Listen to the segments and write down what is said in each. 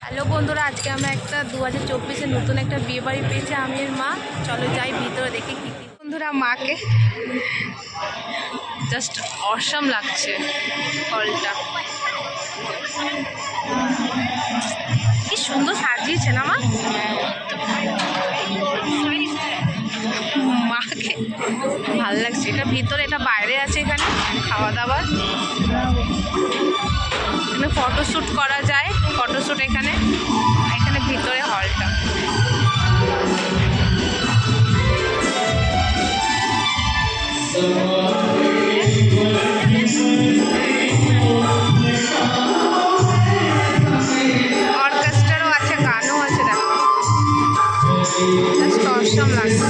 Hello বন্ধুরা, আজকে আমরা একটা 2024-এ নতুন একটা বিয়ে বাড়ি পেয়েছি আমি আর মা। চলো যাই ভিতরে দেখি কি কি। বন্ধুরা, মাকে জাস্ট অসাম লাগছে হলটা, কি সুন্দর সাজিয়েছে না মা। মাকে ভাল লাগছে। এটা ভিতরে, এটা বাইরে আছে। এখানে খাওয়া দাওয়ার, এখানে ফটোশ্যুট করা যায়। ফটোশ্যুট এখানে এখানে ভিতরে হলটা। অর্কেস্ট্রারও আছে, গানও আছে। দেখো, জাস্ট অসাম লাগছে।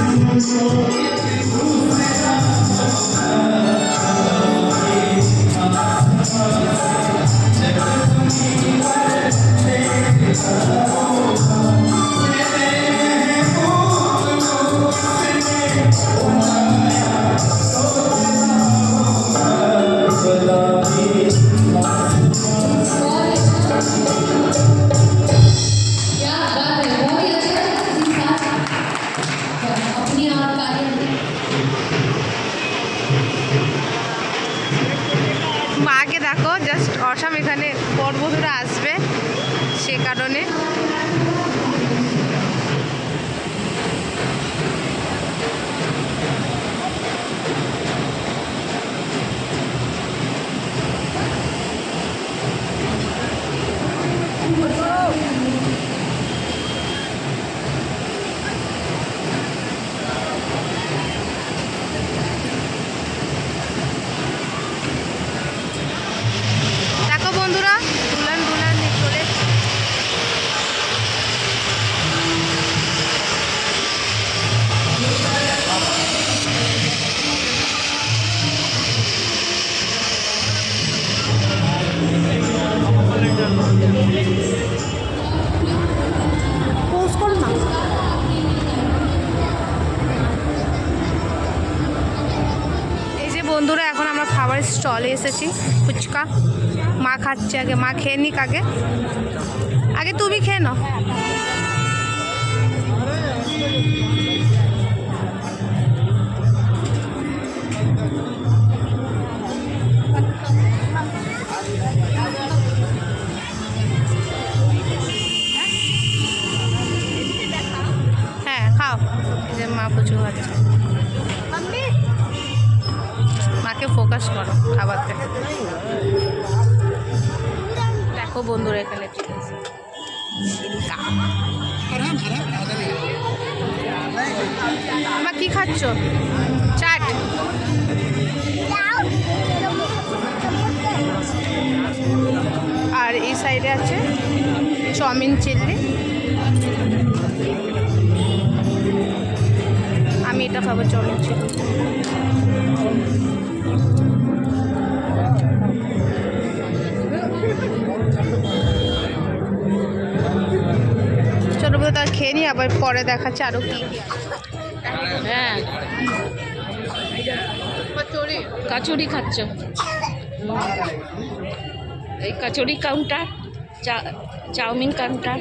মাকে দেখো, জাস্ট অসাম। এখানে বরবধূরা আসবে, সে কারণে দেখো বন্ধুরা, দুলহান নিয়ে চলে এসেছে। পোজ করো না। এই যে বন্ধুরা, এখন আমরা খাবারের স্টলে এসেছি। ফুচকা মা খাচ্ছে। আগে মা খেয়ে নিক। আগে আগে তুমি খেয়ে নাও। হ্যাঁ খাও। এই যে মা পুচু খাচ্ছে। মাকে ফোকাস করো খাবার থেকে। দেখো বন্ধুরা, এখানে মা কি খাচ্ছ? চাট। আর এই সাইডে আছে চাউমিন চিল্লি। আমি এটা খাবো, চাউমিন চিল্লি। চলো বলে তার খেয়ে নিই, আবার পরে দেখাচ্ছে আরো কি। হ্যাঁ, কচুরি খাচ্ছ? এই কচুরি কাউন্টার, চাউমিন কাউন্টার।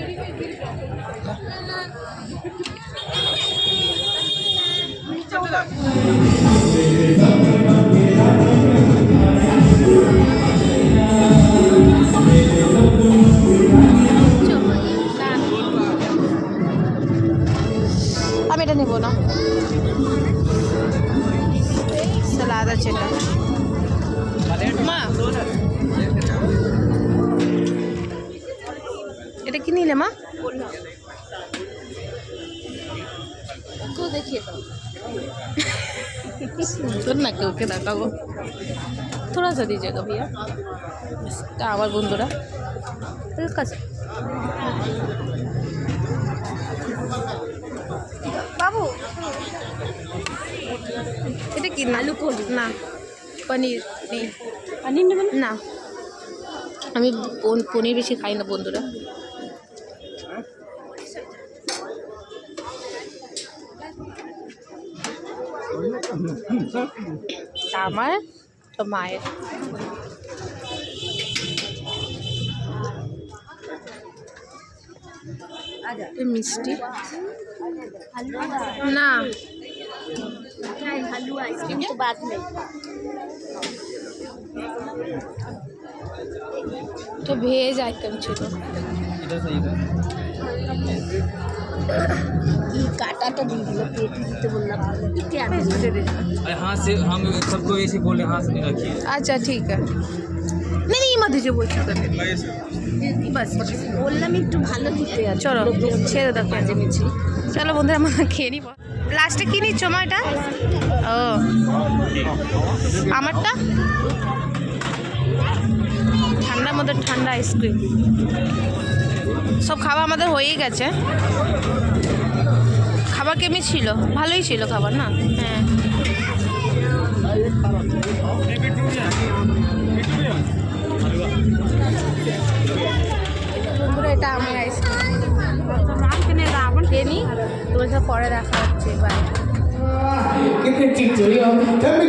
আমি এটা নেবো না। সালাদ আছে এটা। মা এটা কি নিলে মা? তো देखिए सुन ना क्यों के दिखाओ, थोड़ा सा दीजिएगा भैया। आवार बंधुरा बाबू, এটা কি? আলু কোলি না, পনির নেই। পনির নেবেন না? আমি পনির বেশি খাই না বন্ধুরা। আমার তো মায়ের। মিষ্টি না हलवा आइसक्रीम तो बाद में তো ভেজ আইটেম ছিল काटा तो दी दिलो पेट दीते बोलना क्या अरे हाँ से हम सबको ऐसे बोले हाँ से रखिए আচ্ছা ঠিক আছে नहीं नहीं मत दीजिए বলছি তো बस বললাম একটু ভালো দিতে আছে চলো ছেড়ে দাও মাঝে মিছি চলো বন্ধুরা আমরা খেয়ে নিব লাস্টে কি নিচ্ছ মা এটা ও আমারটা ঠান্ডার মধ্যে ঠান্ডা আইসক্রিম সব খাওয়া আমাদের হয়েই গেছে খাবার কেমনি ছিল ভালোই ছিল খাবার না হ্যাঁ বন্ধুরা এটা আমার আইসক্রিম খেয়ে নিই তোমার সাথে পরে দেখা হচ্ছে by Get the teacher, yo. Tell me